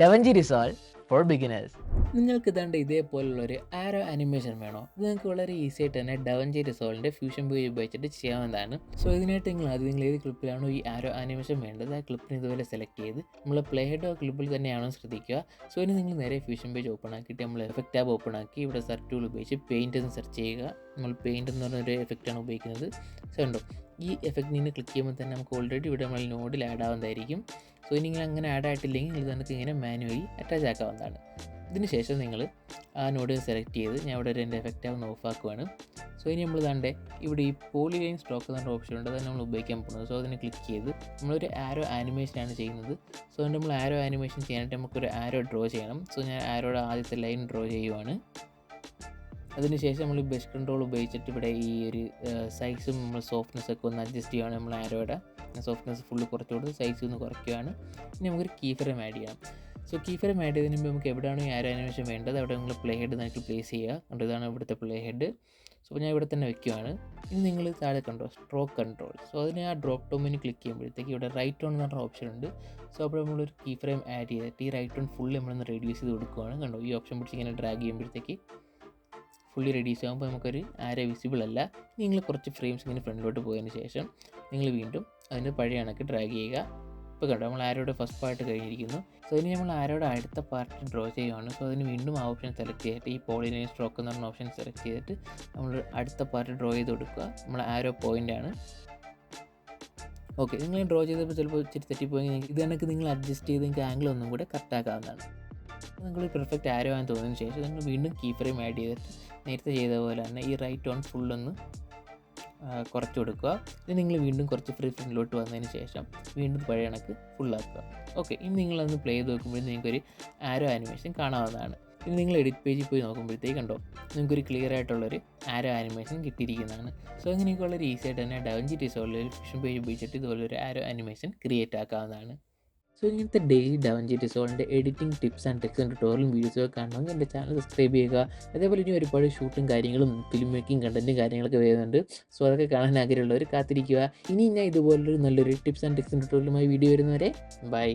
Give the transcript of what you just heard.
DaVinci Resolve for beginners. നിങ്ങൾക്ക് ഇതാണ്ട് ഇതേപോലുള്ളൊരു ആരോ animation വേണോ? ഇത് നിങ്ങൾക്ക് വളരെ ഈസി ആയിട്ട് തന്നെ ഡവഞ്ചി റിസോൾവിൻ്റെ ഫ്യൂഷൻ ബോയ് ഉപയോഗിച്ചിട്ട് ചെയ്യാവുന്നതാണ്. സോ ഇതിനായിട്ട് നിങ്ങൾ ഏത് ക്ലിപ്പിലാണോ ഈ ആരോ ആനിമേഷൻ വേണ്ടത്, ആ ക്ലിപ്പിന് ഇതുപോലെ സെലക്ട് ചെയ്ത് നമ്മൾ പ്ലേ ഹെഡ് ആ ക്ലിപ്പിൽ തന്നെയാണോ ശ്രദ്ധിക്കുക. സോ ഇനി നിങ്ങൾ നേരെ ഫ്യൂഷൻ പേജ് ഓപ്പൺ ആക്കിയിട്ട് നമ്മൾ എഫക്റ്റ് ടാബ് ഓപ്പൺ ആക്കി ഇവിടെ സെർച്ച് ടൂൾ ഉപയോഗിച്ച് പെയിൻറ്റ് എന്ന് സെർച്ച് ചെയ്യുക. നമ്മൾ പെയിൻറ്റ് എന്ന് പറഞ്ഞൊരു എഫക്റ്റാണ് ഉപയോഗിക്കുന്നത്. സോ ഉണ്ടോ, ഈ എഫക്റ്റിന് ക്ലിക്ക് ചെയ്യുമ്പോൾ തന്നെ നമുക്ക് ഓൾറെഡി ഇവിടെ നമ്മൾ നോഡിൽ ആഡ് ആവുന്നതായിരിക്കും. സോ ഇനി നിങ്ങൾ അങ്ങനെ ആഡ് ആയിട്ടില്ലെങ്കിൽ ഇത് നമുക്ക് ഇങ്ങനെ മാനുവലി അറ്റാച്ച് ആക്കാവുന്നതാണ്. ഇതിന് ശേഷം നിങ്ങൾ ആ നോഡ് സെലക്ട് ചെയ്ത് ഞാൻ ഇവിടെ എൻ്റെ എഫക്റ്റ് ആവുന്ന ഓഫ് ആക്കുവാണ്. സോ ഇനി നമ്മൾ ഇതാണ്ട് ഇവിടെ ഈ പോളിലൈൻ സ്ട്രോക്ക് എന്ന ഓപ്ഷൻ ഉണ്ട്, അതാണ് നമ്മൾ ഉപയോഗിക്കാൻ പോകുന്നത്. സോ അതിന് ക്ലിക്ക് ചെയ്ത് നമ്മളൊരു ആരോ ആനിമേഷനാണ് ചെയ്യുന്നത്. സോ അതുകൊണ്ട് നമ്മൾ ആരോ ആനിമേഷൻ ചെയ്യാനായിട്ട് നമുക്കൊരു ആരോ ഡ്രോ ചെയ്യണം. സോ ഞാൻ ആരോയുടെ ആദ്യത്തെ ലൈൻ ഡ്രോ ചെയ്യുവാണ്. അതിനുശേഷം നമ്മൾ ബ്രഷ് കൺട്രോൾ ഉപയോഗിച്ചിട്ട് ഇവിടെ ഈ ഒരു സൈസും നമ്മൾ സോഫ്റ്റ്നെസ് ഒക്കെ ഒന്ന് അഡ്ജസ്റ്റ് ചെയ്യുകയാണ്. നമ്മൾ ആരോയുടെ സോഫ്റ്റ്നെസ് ഫുള്ള് കുറച്ച് കൊടുത്ത് സൈസ് ഒന്ന് കുറയ്ക്കുകയാണ്. ഇനി നമുക്കൊരു കീ ഫ്രെയിം ആഡ് ചെയ്യാം. സോ കീ ഫ്രെയിം ആഡ് ചെയ്തതിന് മുമ്പ് നമുക്ക് എവിടെയാണോ ഈ ആരോ ആനിമേഷൻ വേണ്ടത് അവിടെ നിങ്ങൾ പ്ലേ ഹെഡ് നമുക്ക് പ്ലേസ് ചെയ്യുക. കണ്ടോ, ഇതാണ് ഇവിടുത്തെ പ്ലേ ഹെഡ്. സോ ഞാൻ ഇവിടെ തന്നെ വെക്കുകയാണ്. ഇനി നിങ്ങൾ താഴെ കണ്ടോ സ്ട്രോക്ക് കൺട്രോൾ. സോ അതിന് ആ ഡ്രോപ്പ് ഡൗണിന് ക്ലിക്ക് ചെയ്യുമ്പോഴത്തേക്ക് ഇവിടെ റൈറ്റ് ഓൺ എന്ന് പറഞ്ഞ ഓപ്ഷൻ ഉണ്ട്. സോ അപ്പോൾ നമ്മളൊരു കീ ഫ്രെയിം ആഡ് ചെയ്തിട്ട് ഈ റൈറ്റ് ഓൺ ഫുള്ള് നമ്മളൊന്ന് റെഡ്യൂസ് ചെയ്ത് കൊടുക്കുകയാണ്. കണ്ടോ, ഈ ഓപ്ഷൻ പിടിച്ച് ഇങ്ങനെ ഡ്രാഗ് ചെയ്യുമ്പോഴത്തേക്ക് ഫുള്ളി റെഡ്യൂസ് ആകുമ്പോൾ നമുക്കൊരു ആരോ വിസിബിൾ അല്ല. നിങ്ങൾ കുറച്ച് ഫ്രെയിംസ് ഇങ്ങനെ ഫ്രണ്ടിലോട്ട് പോയതിന് ശേഷം നിങ്ങൾ വീണ്ടും അതിൻ്റെ പഴയ കണക്ക് ഡ്രാഗ് ചെയ്യുക. ഇപ്പോൾ കണ്ടോ, നമ്മൾ ആരോയുടെ ഫസ്റ്റ് പാർട്ട് കഴിഞ്ഞിരിക്കുന്നു. സോ ഇനി നമ്മൾ ആരോയുടെ അടുത്ത പാർട്ട് ഡ്രോ ചെയ്യുകയാണ്. സോ അതിന് വീണ്ടും ആ ഓപ്ഷൻ സെലക്ട് ചെയ്തിട്ട് ഈ പോളിലൈൻ സ്ട്രോക്ക് എന്ന് പറഞ്ഞ ഓപ്ഷൻ സെലക്ട് ചെയ്തിട്ട് നമ്മൾ അടുത്ത പാർട്ട് ഡ്രോ ചെയ്ത് കൊടുക്കുക. നമ്മൾ ആരോ പോയിൻ്റാണ്. ഓക്കെ, നിങ്ങൾ ഡ്രോ ചെയ്തപ്പോൾ ചിലപ്പോൾ ഇച്ചിരി തെറ്റിപ്പോയെങ്കിൽ ഇത് കണക്ക് നിങ്ങൾ അഡ്ജസ്റ്റ് ചെയ്ത് നിങ്ങൾക്ക് ആംഗിൾ ഒന്നും കൂടെ കറക്റ്റ് ആക്കാവുന്നതാണ്. നിങ്ങൾ പെർഫെക്റ്റ് ആരോ ആണെന്ന് തോന്നിയതിന് ശേഷം നിങ്ങൾ വീണ്ടും കീ ഫ്രെയിം ആഡ് ചെയ്തിട്ട് നേരത്തെ ചെയ്ത പോലെ തന്നെ ഈ റൈറ്റ് ഓൺ ഫുള്ളൊന്ന് കുറച്ച് കൊടുക്കുക. ഇത് നിങ്ങൾ വീണ്ടും കുറച്ച് ഫ്രണ്ടിലോട്ട് വന്നതിന് ശേഷം വീണ്ടും പഴയ കണക്ക് ഫുള്ളാക്കുക. ഓക്കെ, ഇനി നിങ്ങളൊന്ന് പ്ലേ ചെയ്ത് നോക്കുമ്പോൾ നിങ്ങൾക്കൊരു ആരോ ആനിമേഷൻ കാണാവുന്നതാണ്. ഇനി നിങ്ങൾ എഡിറ്റ് പേജിൽ പോയി നോക്കുമ്പോഴത്തേക്ക് കണ്ടോ, നിങ്ങൾക്കൊരു ക്ലിയർ ആയിട്ടുള്ളൊരു ആരോ ആനിമേഷൻ കിട്ടിയിരിക്കുന്നതാണ്. സോ അങ്ങനെയൊക്കെ വളരെ ഈസി ആയിട്ട് തന്നെ ഡവഞ്ചി റിസോൾവിൽ ഫ്യൂഷൻ പേജ് ഉപയോഗിച്ചിട്ട് ഇതുപോലൊരു ആരോ ആനിമേഷൻ ക്രിയേറ്റ് ആക്കാവുന്നതാണ്. സോ ഇങ്ങനത്തെ ഡെയിലി ഡവഞ്ചി റിസോൾവിൻ്റെ editing tips and tricks and ട്യൂട്ടോറിയലും വീഡിയോസൊക്കെ കാണണമെങ്കിൽ എൻ്റെ ചാനൽ സബ്സ്ക്രൈബ് ചെയ്യുക. അതേപോലെ ഇനി ഒരുപാട് ഷൂട്ടും കാര്യങ്ങളും ഫിലിം മേക്കിംഗ് കണ്ടൻറ്റും കാര്യങ്ങളൊക്കെ വരുന്നുണ്ട്. സോ അതൊക്കെ കാണാൻ ആഗ്രഹമുള്ളവർ കാത്തിരിക്കുക. ഇനി ഞാൻ ഇതുപോലൊരു നല്ലൊരു ടിപ്സ് ആൻഡ് ട്രിക്സ് ആൻഡ് ട്യൂട്ടോറിയലുമായി വീഡിയോ വരുന്നവരെ ബൈ.